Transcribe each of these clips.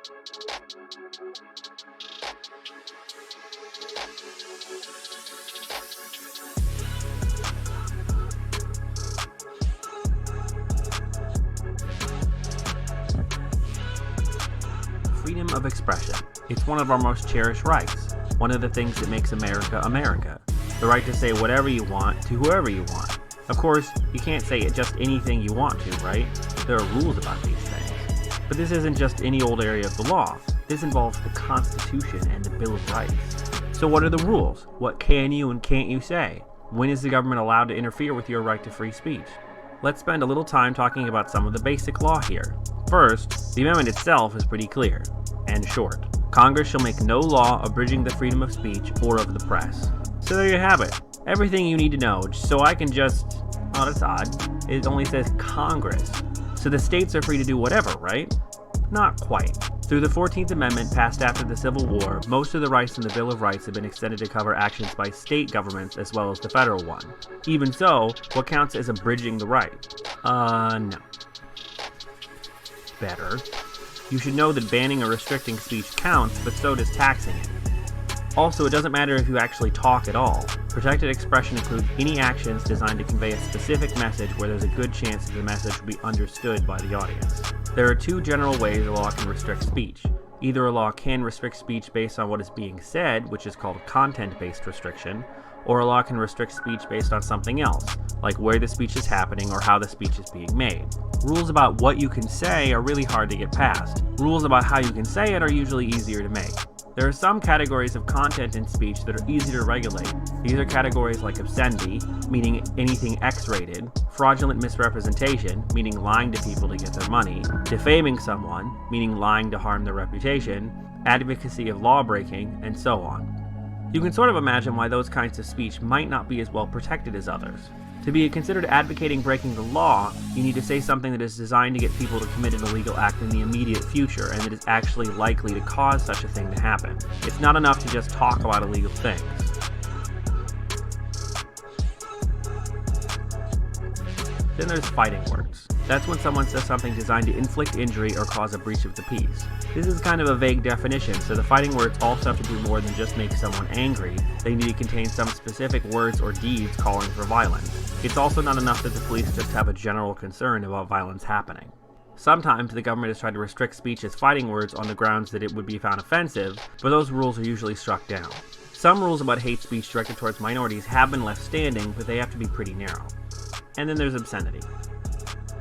Freedom of expression. It's one of our most cherished rights. One of the things that makes America, America. The right to say whatever you want to whoever you want. Of course, you can't say just anything you want to, right? There are rules about these things. But this isn't just any old area of the law. This involves the Constitution and the Bill of Rights. So what are the rules? What can you and can't you say? When is the government allowed to interfere with your right to free speech? Let's spend a little time talking about some of the basic law here. First, the amendment itself is pretty clear and short. Congress shall make no law abridging the freedom of speech or of the press. So there you have it. Everything you need to know. So I can just, oh, that's odd. It only says Congress. So the states are free to do whatever, right? Not quite. Through the 14th Amendment passed after the Civil War, most of the rights in the Bill of Rights have been extended to cover actions by state governments as well as the federal one. Even so, what counts as abridging the right? No. Better. You should know that banning or restricting speech counts, but so does taxing it. Also, it doesn't matter if you actually talk at all. Protected expression includes any actions designed to convey a specific message where there's a good chance that the message will be understood by the audience. There are two general ways a law can restrict speech. Either a law can restrict speech based on what is being said, which is called content-based restriction, or a law can restrict speech based on something else, like where the speech is happening or how the speech is being made. Rules about what you can say are really hard to get past. Rules about how you can say it are usually easier to make. There are some categories of content in speech that are easy to regulate. These are categories like obscenity, meaning anything X-rated, fraudulent misrepresentation, meaning lying to people to get their money, defaming someone, meaning lying to harm their reputation, advocacy of law breaking, and so on. You can sort of imagine why those kinds of speech might not be as well protected as others. To be considered advocating breaking the law, you need to say something that is designed to get people to commit an illegal act in the immediate future and that is actually likely to cause such a thing to happen. It's not enough to just talk about illegal things. Then there's fighting words. That's when someone says something designed to inflict injury or cause a breach of the peace. This is kind of a vague definition, so the fighting words also have to do more than just make someone angry. They need to contain some specific words or deeds calling for violence. It's also not enough that the police just have a general concern about violence happening. Sometimes the government has tried to restrict speech as fighting words on the grounds that it would be found offensive, but those rules are usually struck down. Some rules about hate speech directed towards minorities have been left standing, but they have to be pretty narrow. And then there's obscenity.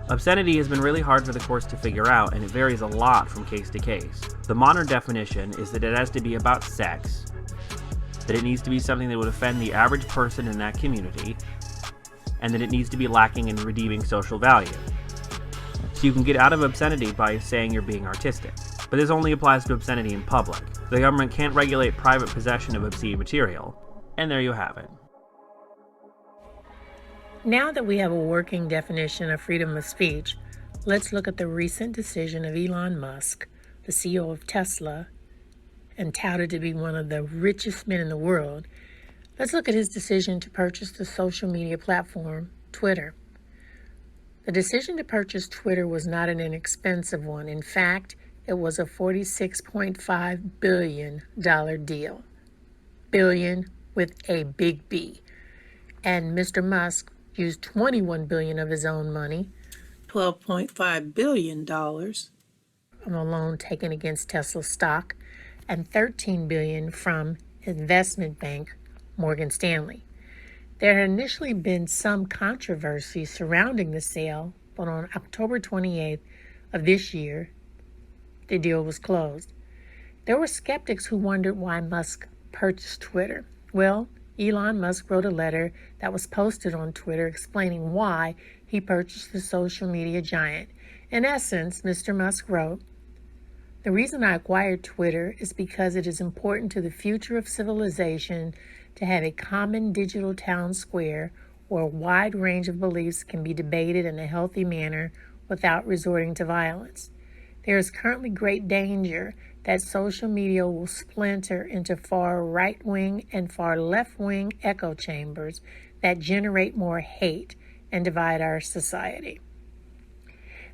Obscenity has been really hard for the courts to figure out, and it varies a lot from case to case. The modern definition is that it has to be about sex, that it needs to be something that would offend the average person in that community, and that it needs to be lacking in redeeming social value. So you can get out of obscenity by saying you're being artistic, but this only applies to obscenity in public. The government can't regulate private possession of obscene material, and there you have it. Now that we have a working definition of freedom of speech, let's look at the recent decision of Elon Musk, the CEO of Tesla, and touted to be one of the richest men in the world. Let's look at his decision to purchase the social media platform, Twitter. The decision to purchase Twitter was not an inexpensive one. In fact, it was a $46.5 billion deal. Billion with a big B. And Mr. Musk used $21 billion of his own money, $12.5 billion from a loan taken against Tesla stock, and $13 billion from investment bank Morgan Stanley. There had initially been some controversy surrounding the sale, but on October 28th of this year, the deal was closed. There were skeptics who wondered why Musk purchased Twitter. Well, Elon Musk wrote a letter that was posted on Twitter explaining why he purchased the social media giant. In essence, Mr. Musk wrote, "The reason I acquired Twitter is because it is important to the future of civilization to have a common digital town square where a wide range of beliefs can be debated in a healthy manner without resorting to violence. There is currently great danger that social media will splinter into far right-wing and far left-wing echo chambers that generate more hate and divide our society."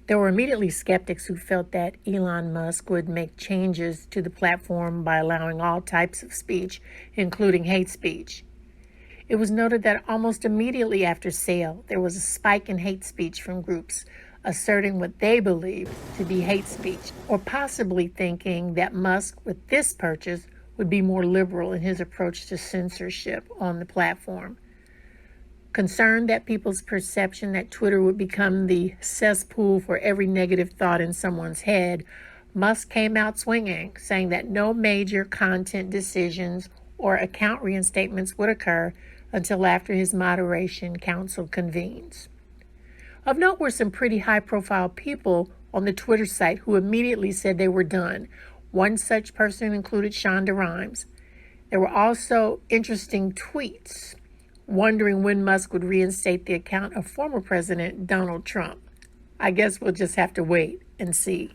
There were immediately skeptics who felt that Elon Musk would make changes to the platform by allowing all types of speech, including hate speech. It was noted that almost immediately after sale, there was a spike in hate speech from groups asserting what they believed to be hate speech, or possibly thinking that Musk, with this purchase, would be more liberal in his approach to censorship on the platform. Concerned that people's perception that Twitter would become the cesspool for every negative thought in someone's head, Musk came out swinging, saying that no major content decisions or account reinstatements would occur until after his moderation council convenes. Of note were some pretty high-profile people on the Twitter site who immediately said they were done. One such person included Shonda Rhimes. There were also interesting tweets wondering when Musk would reinstate the account of former President Donald Trump. I guess we'll just have to wait and see.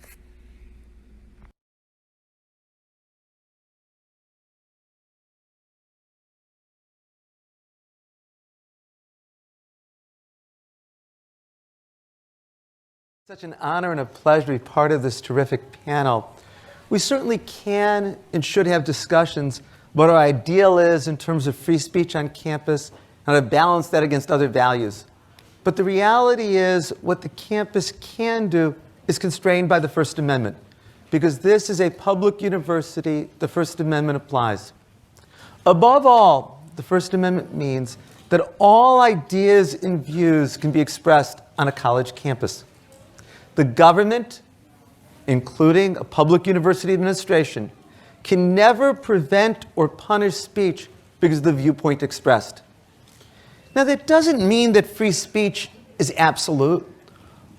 Such an honor and a pleasure to be part of this terrific panel. We certainly can and should have discussions about what our ideal is in terms of free speech on campus and how to balance that against other values. But the reality is what the campus can do is constrained by the First Amendment. Because this is a public university, the First Amendment applies. Above all, the First Amendment means that all ideas and views can be expressed on a college campus. The government, including a public university administration, can never prevent or punish speech because of the viewpoint expressed. Now, that doesn't mean that free speech is absolute.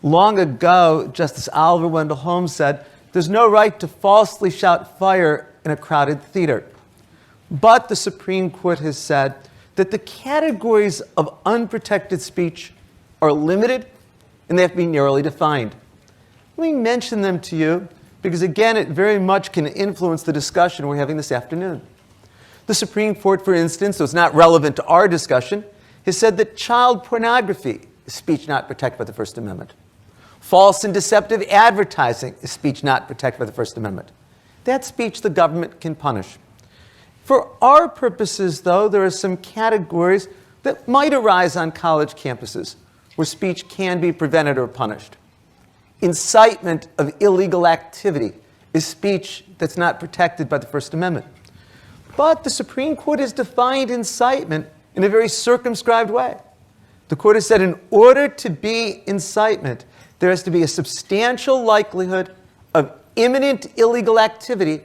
Long ago, Justice Oliver Wendell Holmes said, "There's no right to falsely shout fire in a crowded theater." But the Supreme Court has said that the categories of unprotected speech are limited and they have to be narrowly defined. Let me mention them to you because, again, it very much can influence the discussion we're having this afternoon. The Supreme Court, for instance, though it's not relevant to our discussion, has said that child pornography is speech not protected by the First Amendment. False and deceptive advertising is speech not protected by the First Amendment. That's speech the government can punish. For our purposes, though, there are some categories that might arise on college campuses where speech can be prevented or punished. Incitement of illegal activity is speech that's not protected by the First Amendment. But the Supreme Court has defined incitement in a very circumscribed way. The court has said in order to be incitement, there has to be a substantial likelihood of imminent illegal activity,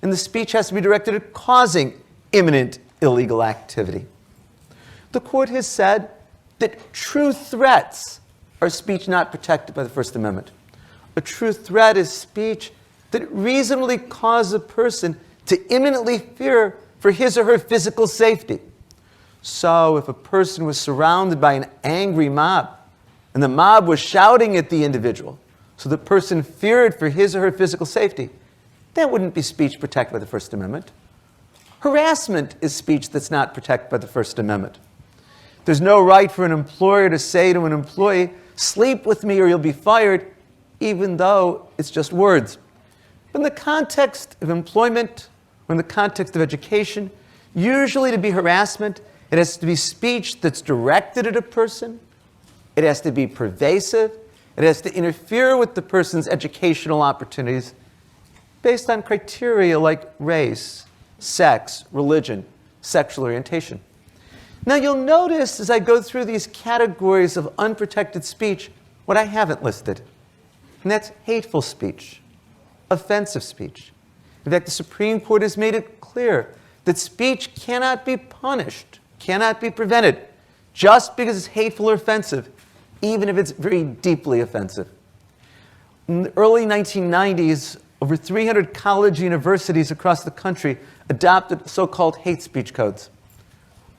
and the speech has to be directed at causing imminent illegal activity. The court has said that true threats are speech not protected by the First Amendment. A true threat is speech that reasonably causes a person to imminently fear for his or her physical safety. So if a person was surrounded by an angry mob and the mob was shouting at the individual, so the person feared for his or her physical safety, that wouldn't be speech protected by the First Amendment. Harassment is speech that's not protected by the First Amendment. There's no right for an employer to say to an employee, "Sleep with me or you'll be fired," even though it's just words. But in the context of employment or in the context of education, usually to be harassment, it has to be speech that's directed at a person. It has to be pervasive. It has to interfere with the person's educational opportunities based on criteria like race, sex, religion, sexual orientation. Now, you'll notice as I go through these categories of unprotected speech, what I haven't listed. And that's hateful speech, offensive speech. In fact, the Supreme Court has made it clear that speech cannot be punished, cannot be prevented, just because it's hateful or offensive, even if it's very deeply offensive. In the early 1990s, over 300 college universities across the country adopted so-called hate speech codes.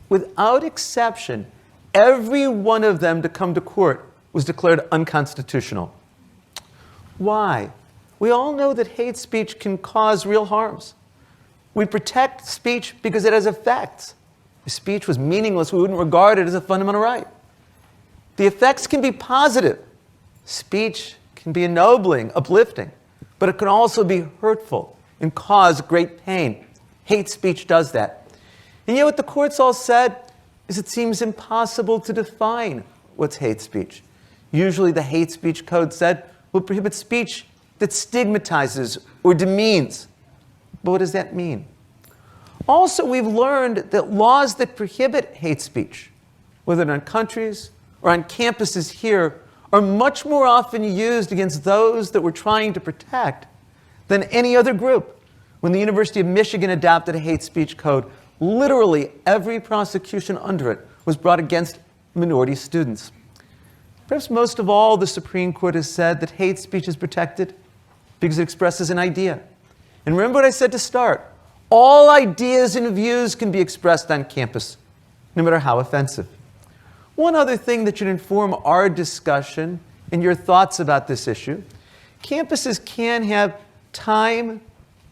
Without exception, every one of them to come to court was declared unconstitutional. Why? We all know that hate speech can cause real harms. We protect speech because it has effects. If speech was meaningless, we wouldn't regard it as a fundamental right. The effects can be positive. Speech can be ennobling, uplifting, but it can also be hurtful and cause great pain. Hate speech does that. And yet what the courts all said is it seems impossible to define what's hate speech. Usually the hate speech code said will prohibit speech that stigmatizes or demeans. But what does that mean? Also, we've learned that laws that prohibit hate speech, whether in countries or on campuses here, are much more often used against those that we're trying to protect than any other group. When the University of Michigan adopted a hate speech code, literally every prosecution under it was brought against minority students. Perhaps most of all, the Supreme Court has said that hate speech is protected because it expresses an idea. And remember what I said to start. All ideas and views can be expressed on campus, no matter how offensive. One other thing that should inform our discussion and your thoughts about this issue, campuses can have time,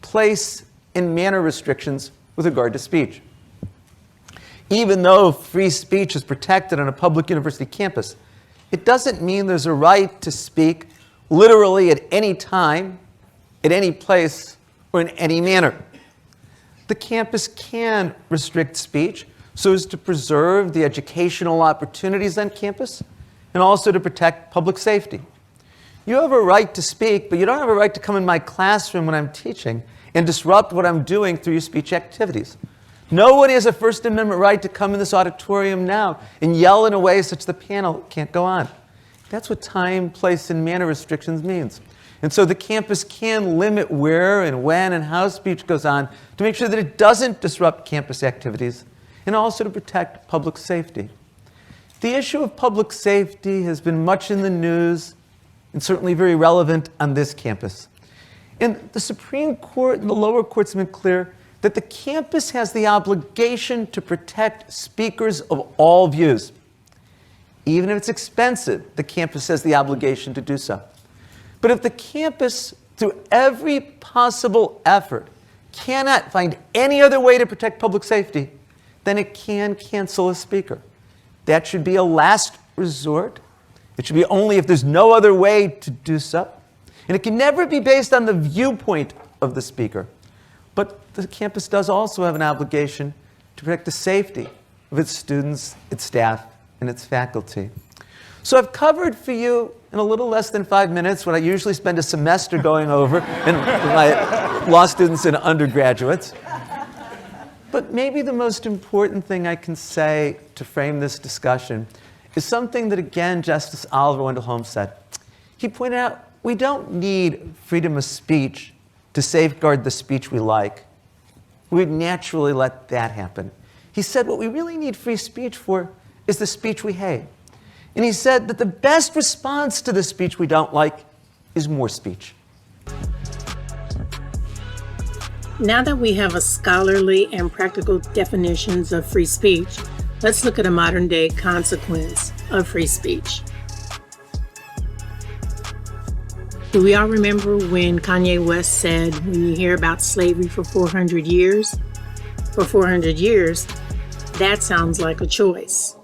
place, and manner restrictions with regard to speech. Even though free speech is protected on a public university campus, it doesn't mean there's a right to speak literally at any time, at any place, or in any manner. The campus can restrict speech so as to preserve the educational opportunities on campus and also to protect public safety. You have a right to speak, but you don't have a right to come in my classroom when I'm teaching and disrupt what I'm doing through your speech activities. No one has a First Amendment right to come in this auditorium now and yell in a way such the panel can't go on. That's what time, place, and manner restrictions means. And so the campus can limit where and when and how speech goes on to make sure that it doesn't disrupt campus activities and also to protect public safety. The issue of public safety has been much in the news and certainly very relevant on this campus. And the Supreme Court and the lower courts have been clear that the campus has the obligation to protect speakers of all views. Even if it's expensive, the campus has the obligation to do so. But if the campus, through every possible effort, cannot find any other way to protect public safety, then it can cancel a speaker. That should be a last resort. It should be only if there's no other way to do so. And it can never be based on the viewpoint of the speaker. But the campus does also have an obligation to protect the safety of its students, its staff, and its faculty. So I've covered for you in a little less than 5 minutes what I usually spend a semester going over in my law students and undergraduates. But maybe the most important thing I can say to frame this discussion is something that, again, Justice Oliver Wendell Holmes said. He pointed out we don't need freedom of speech to safeguard the speech we like. We'd naturally let that happen. He said what we really need free speech for is the speech we hate. And he said that the best response to the speech we don't like is more speech. Now that we have a scholarly and practical definitions of free speech, let's look at a modern-day consequence of free speech. Do we all remember when Kanye West said, when you hear about slavery for 400 years? For 400 years, that sounds like a choice.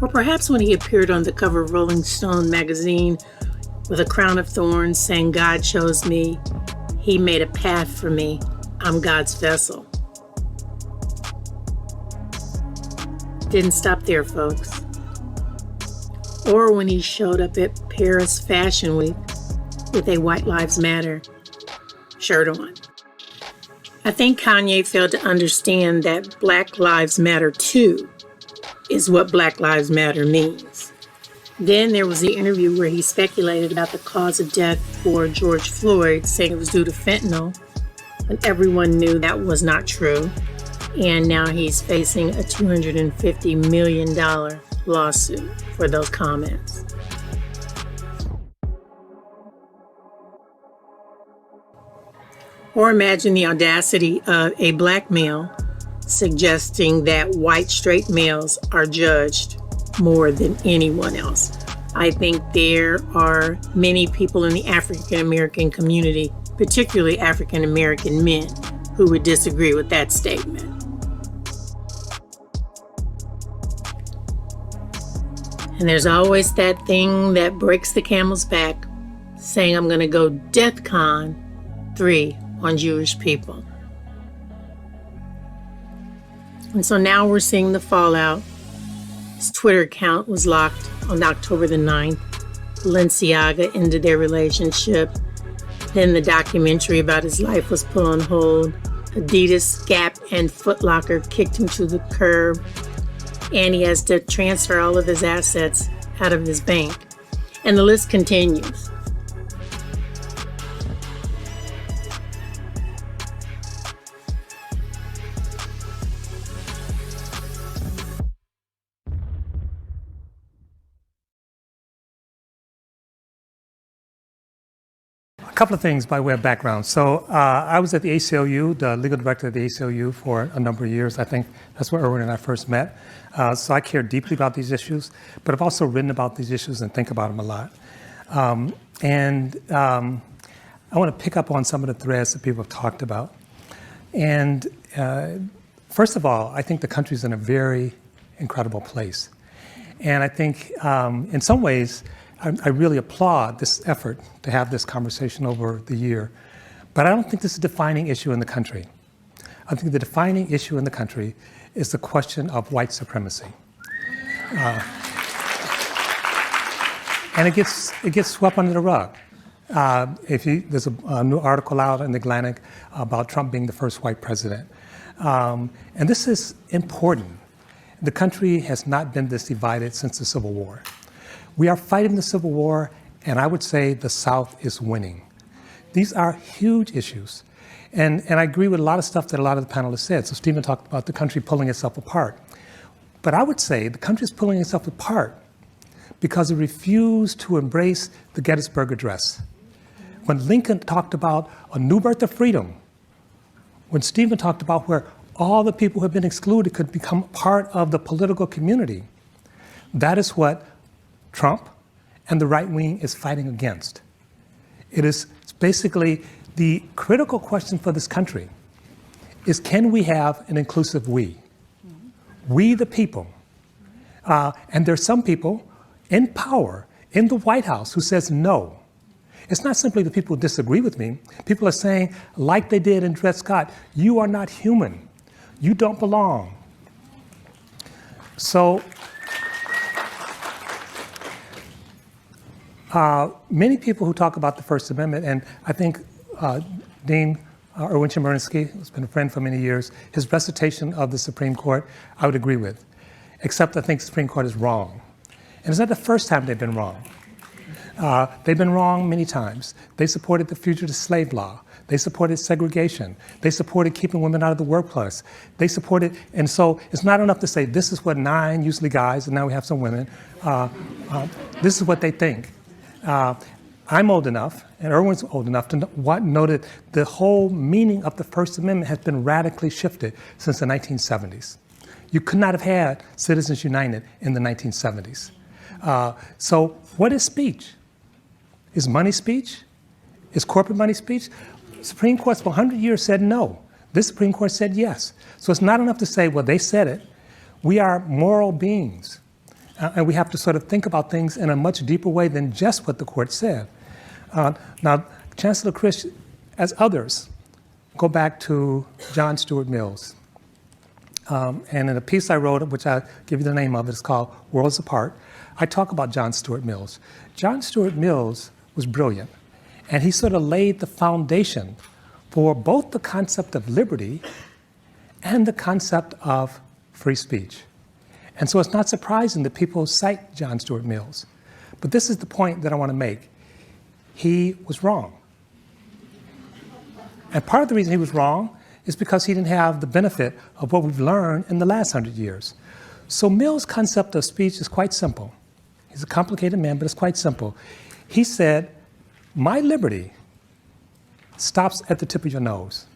Or perhaps when he appeared on the cover of Rolling Stone magazine with a crown of thorns saying, God chose me, he made a path for me, I'm God's vessel. Didn't stop there, folks. Or when he showed up at Paris Fashion Week with a White Lives Matter shirt on. I think Kanye failed to understand that Black Lives Matter too is what Black Lives Matter means. Then there was the interview where he speculated about the cause of death for George Floyd, saying it was due to fentanyl, and everyone knew that was not true. And now he's facing a $250 million lawsuit for those comments. Or imagine the audacity of a black male suggesting that white straight males are judged more than anyone else. I think there are many people in the African American community, particularly African American men, who would disagree with that statement. And there's always that thing that breaks the camel's back, saying I'm going to go DEFCON 3 on Jewish people. And so now we're seeing the fallout. His Twitter account was locked on October the 9th. Balenciaga ended their relationship. Then the documentary about his life was put on hold. Adidas, Gap, and Foot Locker kicked him to the curb. And he has to transfer all of his assets out of his bank. And the list continues. A couple of things by way of background. So I was at the ACLU, the legal director of the ACLU for a number of years. I think that's where Erwin and I first met. So I care deeply about these issues, but I've also written about these issues and think about them a lot. I want to pick up on some of the threads that people have talked about. And first of all, I think the country's in a very incredible place. And I think in some ways, I really applaud this effort to have this conversation over the year. But I don't think this is a defining issue in the country. I think the defining issue in the country is the question of white supremacy. And it gets swept under the rug. There's a new article out in the Atlantic about Trump being the first white president. And this is important. The country has not been this divided since the Civil War. We are fighting the Civil War, and I would say the South is winning. These are huge issues. And I agree with a lot of stuff that a lot of the panelists said. So Stephen talked about the country pulling itself apart. But I would say the country is pulling itself apart because it refused to embrace the Gettysburg Address. When Lincoln talked about a new birth of freedom, when Stephen talked about where all the people who have been excluded could become part of the political community, that is what Trump and the right wing is fighting against. It's basically the critical question for this country is, can we have an inclusive we? We the people. And there's some people in power in the White House who says no. It's not simply the people who disagree with me. People are saying, like they did in Dred Scott, you are not human. You don't belong. So many people who talk about the First Amendment, and I think Dean Erwin Chemerinsky, who's been a friend for many years, his recitation of the Supreme Court, I would agree with, except I think the Supreme Court is wrong. And it's not the first time they've been wrong. They've been wrong many times. They supported the fugitive slave law. They supported segregation. They supported keeping women out of the workplace. They supported, and so it's not enough to say this is what 9, usually guys, and now we have some women, this is what they think. I'm old enough, and Erwin's old enough to know that the whole meaning of the First Amendment has been radically shifted since the 1970s. You could not have had Citizens United in the 1970s. So what is speech? Is money speech? Is corporate money speech? Supreme Court for 100 years said no. This Supreme Court said yes. So it's not enough to say, well, they said it. We are moral beings. And we have to sort of think about things in a much deeper way than just what the court said. Now, Chancellor Christ, as others, go back to John Stuart Mills. And in a piece I wrote, which I'll give you the name of, it's called Worlds Apart, I talk about John Stuart Mills. John Stuart Mills was brilliant, and he sort of laid the foundation for both the concept of liberty and the concept of free speech. And so it's not surprising that people cite John Stuart Mills. But this is the point that I want to make. He was wrong. And part of the reason he was wrong is because he didn't have the benefit of what we've learned in the last 100 years. So Mills' concept of speech is quite simple. He's a complicated man, but it's quite simple. He said, my liberty stops at the tip of your nose.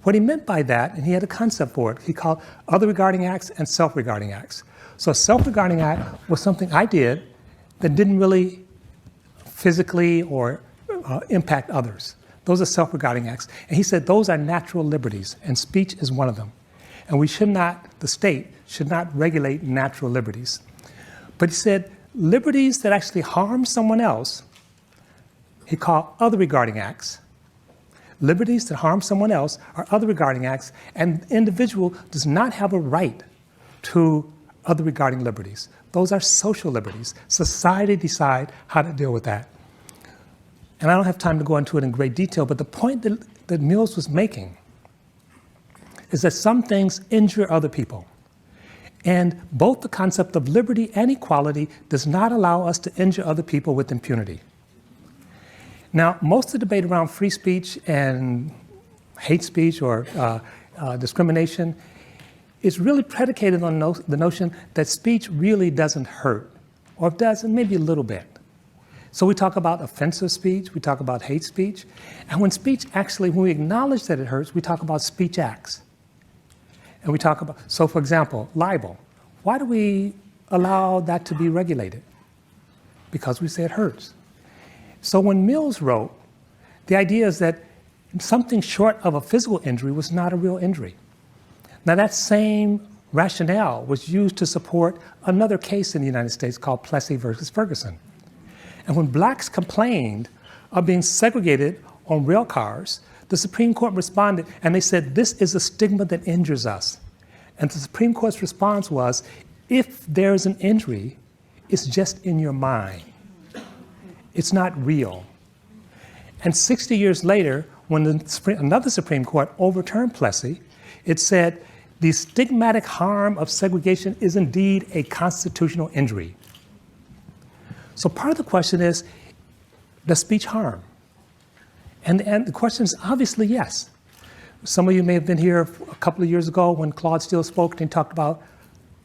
What he meant by that, and he had a concept for it, he called other regarding acts and self-regarding acts. So a self-regarding act was something I did that didn't really physically or impact others. Those are self-regarding acts. And he said those are natural liberties, and speech is one of them. And we should not, the state should not regulate natural liberties. But he said liberties that actually harm someone else, he called other regarding acts. Liberties that harm someone else are other regarding acts, and the individual does not have a right to other regarding liberties. Those are social liberties. Society decide how to deal with that. And I don't have time to go into it in great detail, but the point that Mills was making is that some things injure other people. And both the concept of liberty and equality does not allow us to injure other people with impunity. Now, most of the debate around free speech and hate speech or discrimination is really predicated on the notion that speech really doesn't hurt, or if it does, maybe a little bit. So we talk about offensive speech, we talk about hate speech, and when we acknowledge that it hurts, we talk about speech acts. And we talk about, so for example, libel. Why do we allow that to be regulated? Because we say it hurts. So when Mills wrote, the idea is that something short of a physical injury was not a real injury. Now that same rationale was used to support another case in the United States called Plessy versus Ferguson. And when blacks complained of being segregated on rail cars, the Supreme Court responded and they said, this is a stigma that injures us. And the Supreme Court's response was, if there's an injury, it's just in your mind. It's not real. And 60 years later, when another Supreme Court overturned Plessy, it said, the stigmatic harm of segregation is indeed a constitutional injury. So part of the question is, does speech harm? And the question is obviously yes. Some of you may have been here a couple of years ago when Claude Steele spoke and talked about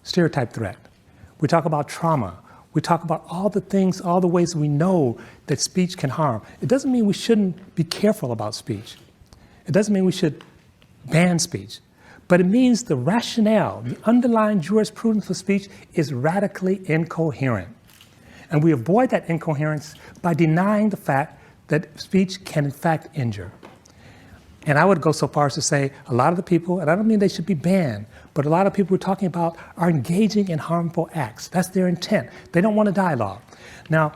stereotype threat. We talk about trauma. We talk about all the things, all the ways we know that speech can harm. It doesn't mean we shouldn't be careful about speech. It doesn't mean we should ban speech. But it means the rationale, the underlying jurisprudence for speech is radically incoherent. And we avoid that incoherence by denying the fact that speech can in fact injure. And I would go so far as to say a lot of the people, and I don't mean they should be banned, but a lot of people we're talking about are engaging in harmful acts. That's their intent. They don't want a dialogue. Now,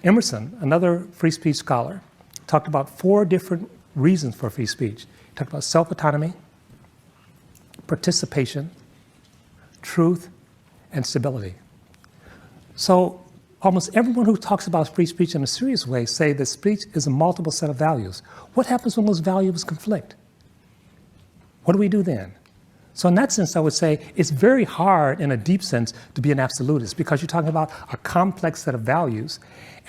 Emerson, another free speech scholar, talked about 4 different reasons for free speech. He talked about self-autonomy, participation, truth, and stability. So almost everyone who talks about free speech in a serious way say that speech is a multiple set of values. What happens when those values conflict? What do we do then? So in that sense, I would say it's very hard in a deep sense to be an absolutist because you're talking about a complex set of values.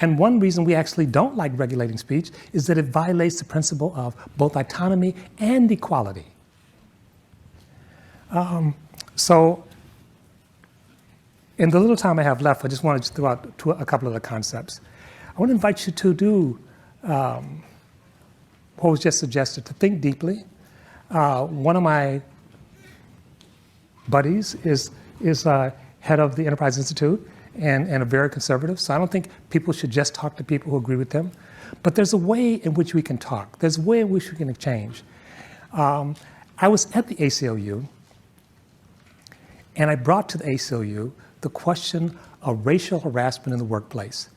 And one reason we actually don't like regulating speech is that it violates the principle of both autonomy and equality. So in the little time I have left, I just wanted to throw out a couple of the concepts. I want to invite you to do what was just suggested, to think deeply. One of my buddies is head of the Enterprise Institute and a very conservative, so I don't think people should just talk to people who agree with them. But there's a way in which we can talk. There's a way in which we can exchange. I was at the ACLU, and I brought to the ACLU the question of racial harassment in the workplace.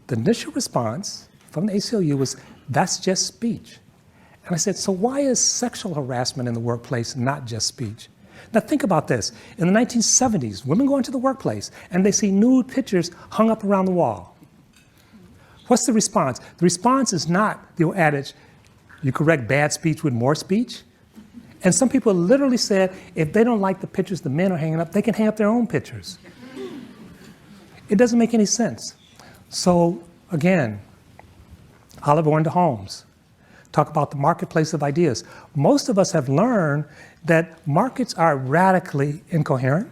The initial response from the ACLU was, that's just speech. And I said, so why is sexual harassment in the workplace not just speech? Now think about this. In the 1970s, women go into the workplace and they see nude pictures hung up around the wall. What's the response? The response is not the old adage, you correct bad speech with more speech. And some people literally said, if they don't like the pictures the men are hanging up, they can hang up their own pictures. It doesn't make any sense. So again, Oliver Wendell Holmes, talk about the marketplace of ideas. Most of us have learned that markets are radically incoherent.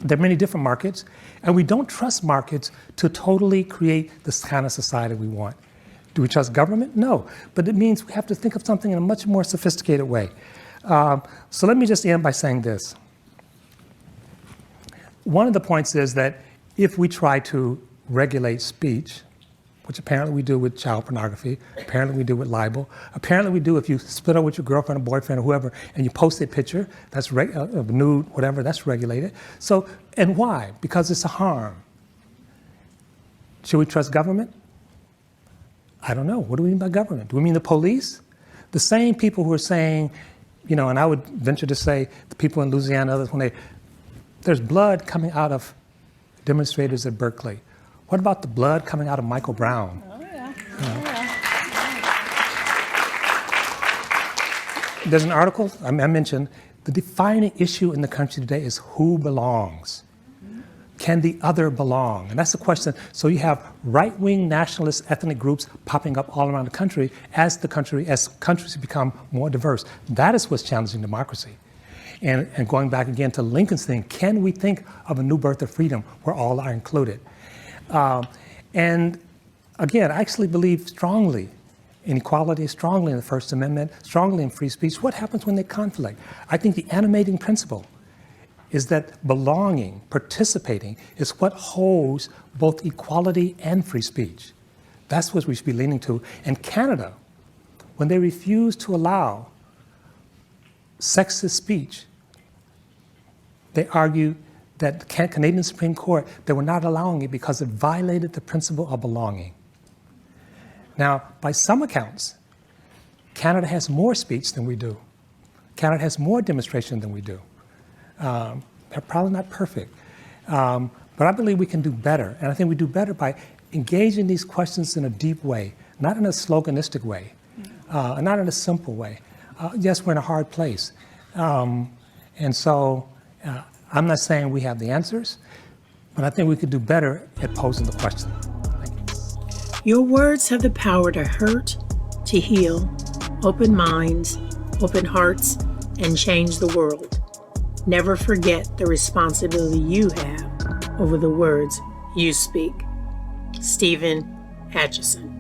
There are many different markets, and we don't trust markets to totally create this kind of society we want. Do we trust government? No, but it means we have to think of something in a much more sophisticated way. So let me just end by saying this. One of the points is that if we try to regulate speech, which apparently we do with child pornography, apparently we do with libel, apparently we do if you split up with your girlfriend or boyfriend or whoever and you post a picture that's of nude, whatever, that's regulated. So, and why? Because it's a harm. Should we trust government? I don't know. What do we mean by government? Do we mean the police? The same people who are saying, and I would venture to say the people in Louisiana, others, there's blood coming out of demonstrators at Berkeley. What about the blood coming out of Michael Brown? Oh, yeah. There's an article I mentioned, the defining issue in the country today is who belongs. Can the other belong? And that's the question. So you have right-wing nationalist ethnic groups popping up all around the country as countries become more diverse. That is what's challenging democracy. And going back again to Lincoln's thing, can we think of a new birth of freedom where all are included? And again, I actually believe strongly in equality, strongly in the First Amendment, strongly in free speech. What happens when they conflict? I think the animating principle is that belonging, participating, is what holds both equality and free speech. That's what we should be leaning to. And Canada, when they refuse to allow sexist speech, they argue that the Canadian Supreme Court, they were not allowing it because it violated the principle of belonging. Now, by some accounts, Canada has more speech than we do. Canada has more demonstration than we do. They're probably not perfect. But I believe we can do better. And I think we do better by engaging these questions in a deep way, not in a sloganistic way, not in a simple way. Yes, we're in a hard place. And so I'm not saying we have the answers, but I think we could do better at posing the question. Thank you. Your words have the power to hurt, to heal, open minds, open hearts, and change the world. Never forget the responsibility you have over the words you speak. Stephen Acheson.